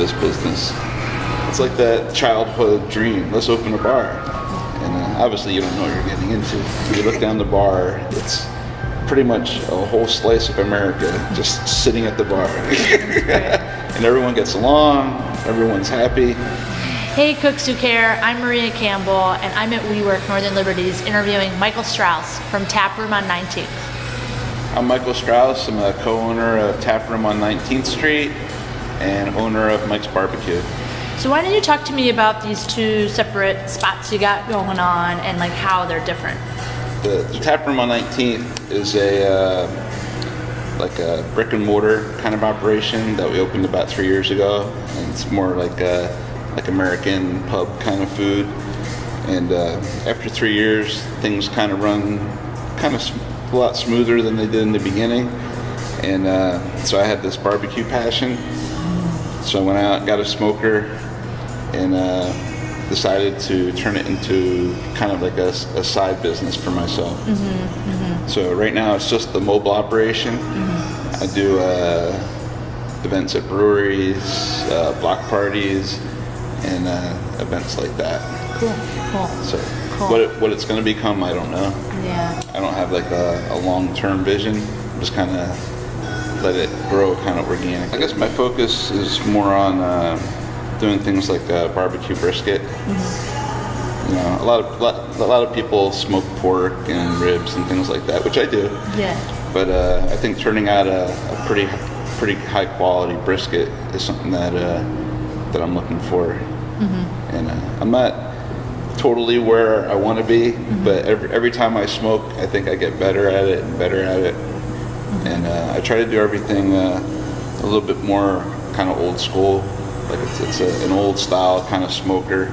this business. It's like that childhood dream. Let's open a bar. And obviously you don't know what you're getting into. You look down the bar, it's pretty much a whole slice of America just sitting at the bar. And everyone gets along, everyone's happy. Hey Cooks Who Care, I'm Maria Campbell, and I'm at WeWork Northern Liberties interviewing Michael Strauss from Taproom on 19th. I'm Michael Strauss. I'm a co-owner of Taproom on 19th Street and owner of Mike's Barbecue. So why don't you talk to me about these two separate spots you got going on and like how they're different? The Taproom on 19th is a brick and mortar kind of operation that we opened about 3 years ago, and it's more like American pub kind of food. And after 3 years, things kind of run a lot smoother than they did in the beginning. And so I had this barbecue passion, so I went out, got a smoker, and decided to turn it into kind of like a side business for myself. So right now it's just the mobile operation. I do events at breweries, block parties, and events like that. Cool. So what it's going to become, I don't know. Yeah. I don't have like a long-term vision. Just kind of let it grow kind of organic. I guess my focus is more on doing things like barbecue brisket. You know, a lot of people smoke pork and ribs and things like that, which I do. Yeah. But I think turning out a pretty high quality brisket is something that I'm looking for. And I'm not totally where I want to be, but every time I smoke, I think I get better at it and better at it. And I try to do everything a little bit more kind of old school. Like it's an old style kind of smoker.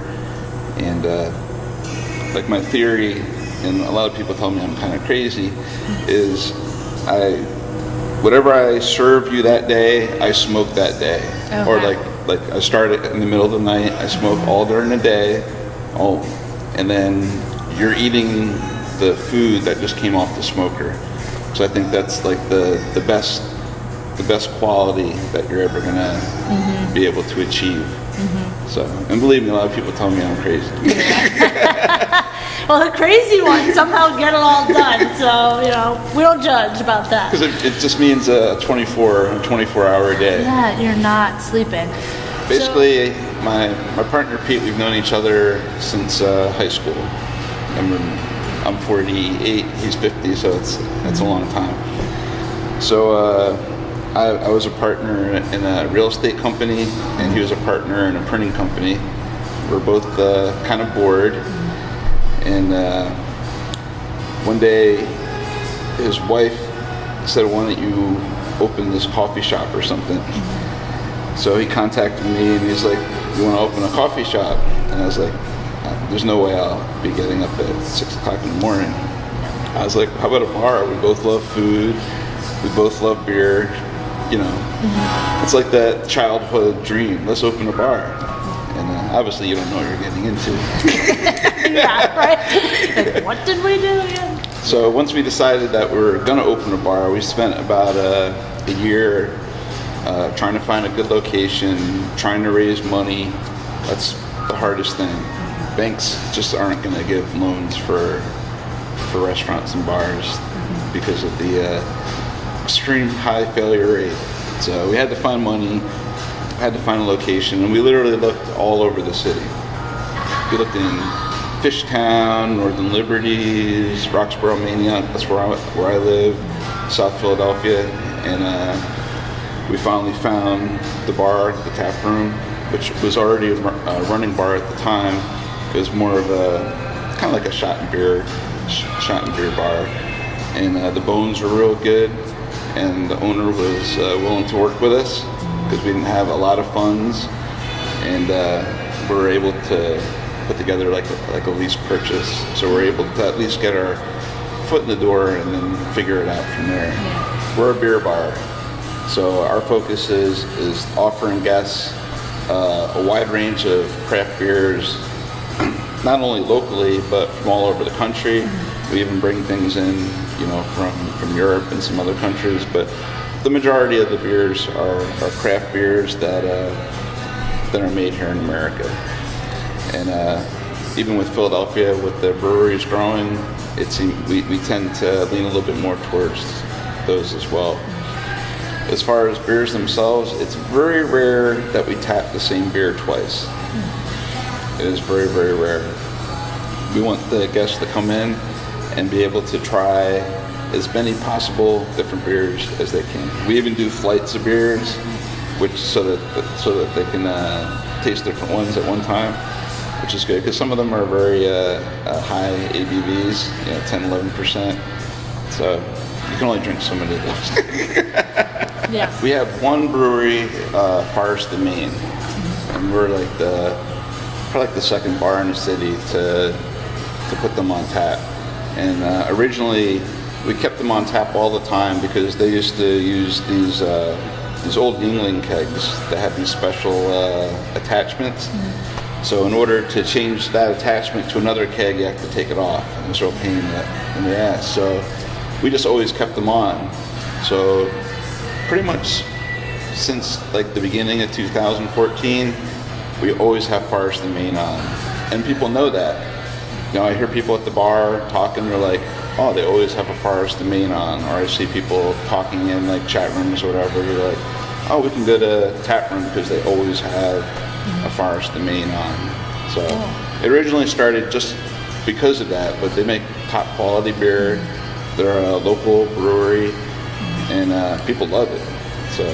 And like my theory, and a lot of people tell me I'm kind of crazy, is whatever I serve you that day, I smoke that day. Okay. Or like I start it in the middle of the night, I smoke all during the day, and then you're eating the food that just came off the smoker. So I think that's like the best quality that you're ever gonna be able to achieve. So, and believe me, a lot of people tell me I'm crazy. Well, the crazy ones somehow get it all done, so you know we don't judge about that. Because it just means a 24-hour day. Yeah, you're not sleeping. Basically, my partner Pete, we've known each other since high school. I'm 48, he's 50, so it's a long time. So I was a partner in a real estate company, and he was a partner in a printing company. We're both kind of bored, and one day his wife said, "Why don't you open this coffee shop or something?" So he contacted me and he's like, "You want to open a coffee shop?" And I was like, "There's no way I'll be getting up at 6 o'clock in the morning." I was like, "How about a bar? We both love food. We both love beer. You know, it's like that childhood dream. Let's open a bar." And obviously you don't know what you're getting into. Yeah, right? Like, what did we do again? So once we decided that we were going to open a bar, we spent about a year trying to find a good location, trying to raise money. That's the hardest thing. Banks just aren't going to give loans for restaurants and bars because of the extreme high failure rate. So we had to find money, had to find a location, and we literally looked all over the city. We looked in Fishtown, Northern Liberties, Roxborough, Maniac, that's where I live, South Philadelphia, and we finally found the bar, the Taproom, which was already a running bar at the time. It was more of a kind of like a shot and beer bar, and the bones were real good, and the owner was willing to work with us because we didn't have a lot of funds, and we were able to put together like a lease purchase, so we're able to at least get our foot in the door and then figure it out from there. We're a beer bar, so our focus is offering guests a wide range of craft beers, not only locally but from all over the country. We even bring things in, you know, from Europe and some other countries, but the majority of the beers are craft beers that that are made here in America. And even with Philadelphia, with the breweries growing, we tend to lean a little bit more towards those as well. As far as beers themselves, it's very rare that we tap the same beer twice. It is very, very rare. We want the guests to come in and be able to try as many possible different beers as they can. We even do flights of beers, which so that they can taste different ones at one time, which is good because some of them are very high ABVs, 10, 11%. So you can only drink so many of those. Yes. We have one brewery, Forest in Maine, and we're probably the second bar in the city to put them on tap. And originally, we kept them on tap all the time because they used to use these old Yingling kegs that have these special attachments. So in order to change that attachment to another keg, you have to take it off. And it's a real pain in the ass. So we just always kept them on. So pretty much since the beginning of 2014, we always have Forest in Maine on. And people know that. I hear people at the bar talking, they're like, oh, they always have a Forest in Maine on. Or I see people talking in chat rooms or whatever, they're like, oh, we can go to Taproom because they always have a Forest in Maine on. So it originally started just because of that, but they make top quality beer. They're a local brewery, and people love it. So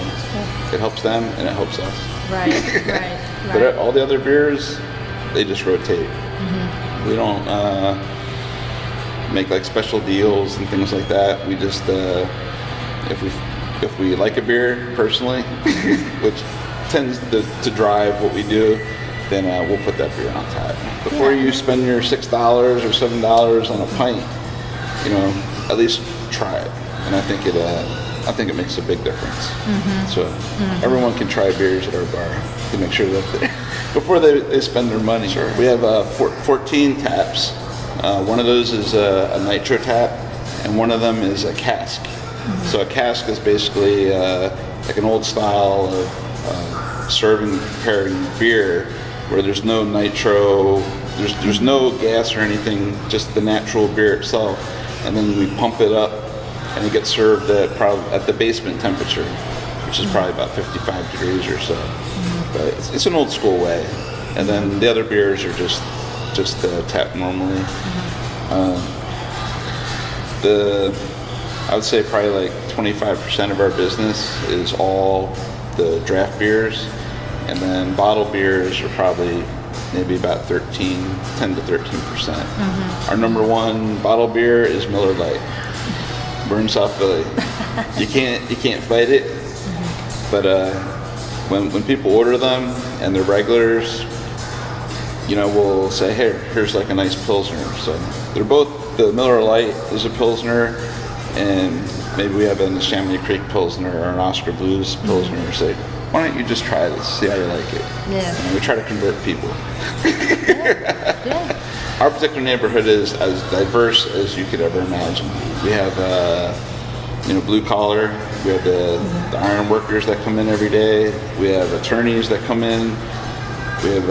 it helps them and it helps us. Right. But all the other beers, they just rotate. We don't make special deals and things like that. We just if we like a beer personally, which tends to drive what we do, then we'll put that beer on tap. Before you spend your $6 or $7 on a pint, at least try it. And I think it makes a big difference. So everyone can try beers at our bar to make sure that before they spend their money. Sure. We have 14 taps. One of those is a nitro tap, and one of them is a cask. So a cask is basically an old style of serving, preparing beer, where there's no nitro, there's no gas or anything, just the natural beer itself, and then we pump it up, and it gets served at the basement temperature, which is probably about 55 degrees or so. But it's an old school way. And then the other beers are just tapped normally. I would say probably 25% of our business is all the draft beers, and then bottled beers are probably maybe about 10 to 13%. Our number one bottled beer is Miller Lite. We're in South Philly. You can't fight it. But when people order them and they're regulars, we'll say, hey, here's a nice Pilsner. So they're both, the Miller Lite is a Pilsner, and maybe we have a Chamonix Creek Pilsner or an Oscar Blues Pilsner. Say, why don't you just try this, see how you like it? Yeah. And we try to convert people. Yeah. Our particular neighborhood is as diverse as you could ever imagine. We have, blue collar. We have the iron workers that come in every day. We have attorneys that come in. We have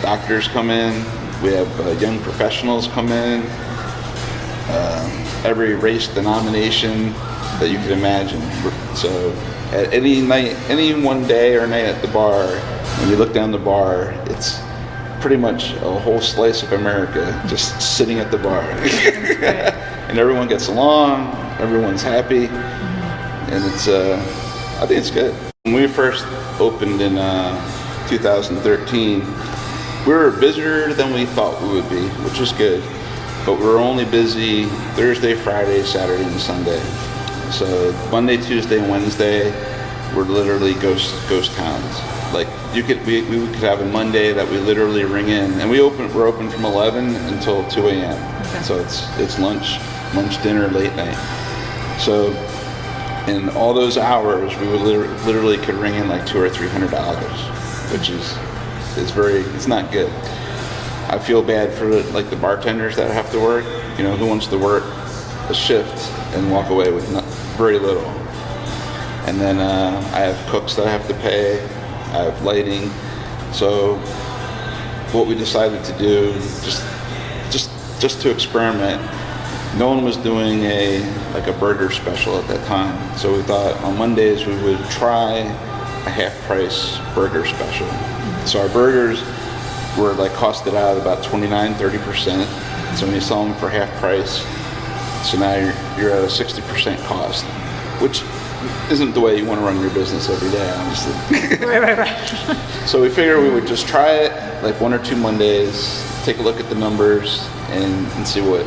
doctors come in. We have young professionals come in. Every race denomination that you could imagine. So at any one day or night at the bar, when you look down the bar, it's pretty much a whole slice of America just sitting at the bar. And everyone gets along, everyone's happy, and I think it's good. When we first opened in 2013, we were busier than we thought we would be, which was good, but we were only busy Thursday, Friday, Saturday, and Sunday. So Monday, Tuesday, and Wednesday were literally ghost towns. We could have a Monday that we literally ring in, and we're open from 11 until 2 a.m. Okay. So it's lunch, dinner, late night. So in all those hours, we would literally could ring in $200 or $300, which it's not good. I feel bad for the bartenders that have to work. Who wants to work a shift and walk away with very little? And then I have cooks that I have to pay. I have lighting. So what we decided to do, just to experiment, no one was doing a burger special at that time. So we thought on Mondays we would try a half-price burger special. So our burgers were costed out about 29-30%. So when you sell them for half price, so now you're at a 60% cost, which isn't the way you want to run your business every day, honestly. Right. So we figured we would just try it 1 or 2 Mondays, take a look at the numbers, and see what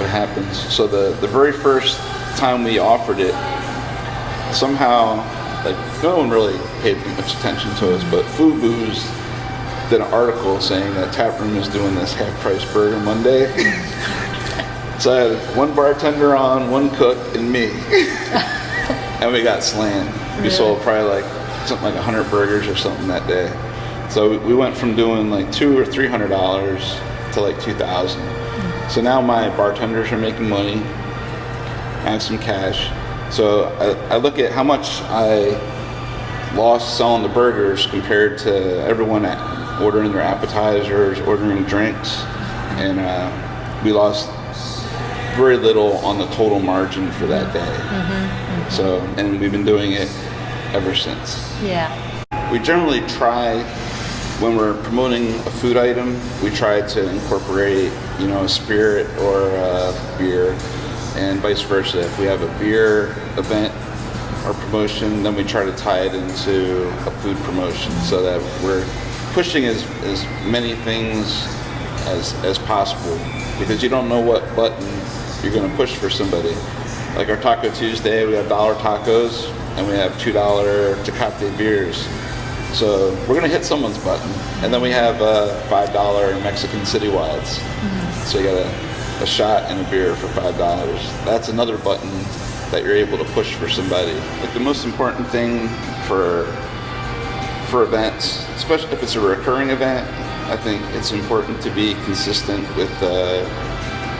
happens. So the very first time we offered it, somehow no one really paid much attention to us, but FuBu's did an article saying that Taproom is doing this half-price Burger Monday. So I had one bartender on, one cook, and me. And we got slammed. We sold probably something like 100 burgers or something that day. So we went from doing $200 or $300 to $2,000. So now my bartenders are making money. I have some cash. So I look at how much I lost selling the burgers compared to everyone ordering their appetizers, ordering drinks, and we lost very little on the total margin for that day. So, and we've been doing it ever since. Yeah. We generally try, when we're promoting a food item, we try to incorporate, a spirit or a beer, and vice versa. If we have a beer event or promotion, then we try to tie it into a food promotion so that we're pushing as many things as possible, because you don't know what button you're going to push for somebody. Like our Taco Tuesday, we have $1 tacos and we have $2 Tecate beers. So we're going to hit someone's button. And then we have $5 Mexican City Wilds. So you got a shot and a beer for $5. That's another button that you're able to push for somebody. The most important thing for events, especially if it's a recurring event, I think it's important to be consistent with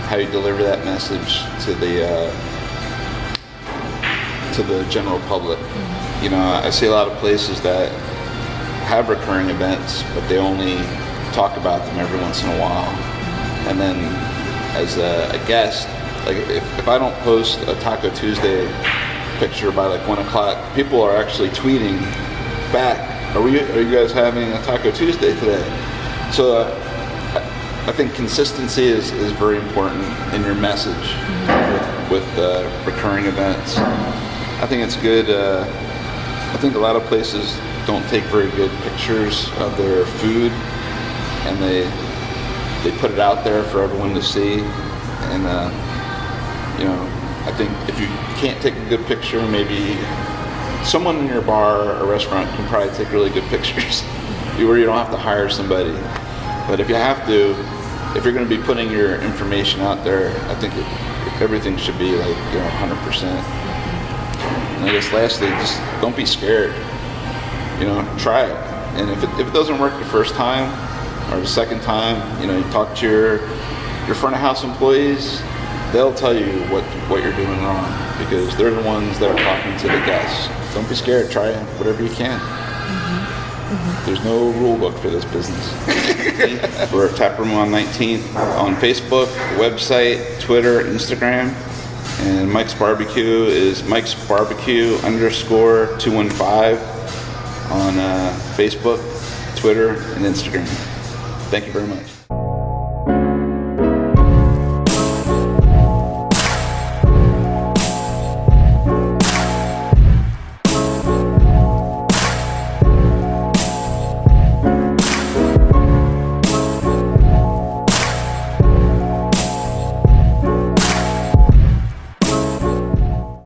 how you deliver that message to the general public. I see a lot of places that have recurring events, but they only talk about them every once in a while. And then as a guest, if I don't post a Taco Tuesday picture by 1 o'clock, people are actually tweeting back, are you guys having a Taco Tuesday today? So I think consistency is very important in your message with recurring events. I think it's good. I think a lot of places don't take very good pictures of their food, and they put it out there for everyone to see. And I think if you can't take a good picture, maybe someone in your bar or restaurant can probably take really good pictures where you don't have to hire somebody. But if you have to, if you're going to be putting your information out there, I think everything should be 100%. And I guess lastly, just don't be scared. Try it. And if it doesn't work the first time or the second time, you talk to your front of house employees. They'll tell you what you're doing wrong, because they're the ones that are talking to the guests. Don't be scared. Try whatever you can. There's no rule book for this business. We're at Taproom on 19th on Facebook, website, Twitter, Instagram. And Mike's Barbecue is Mike's Barbecue _215 on Facebook, Twitter, and Instagram. Thank you very much.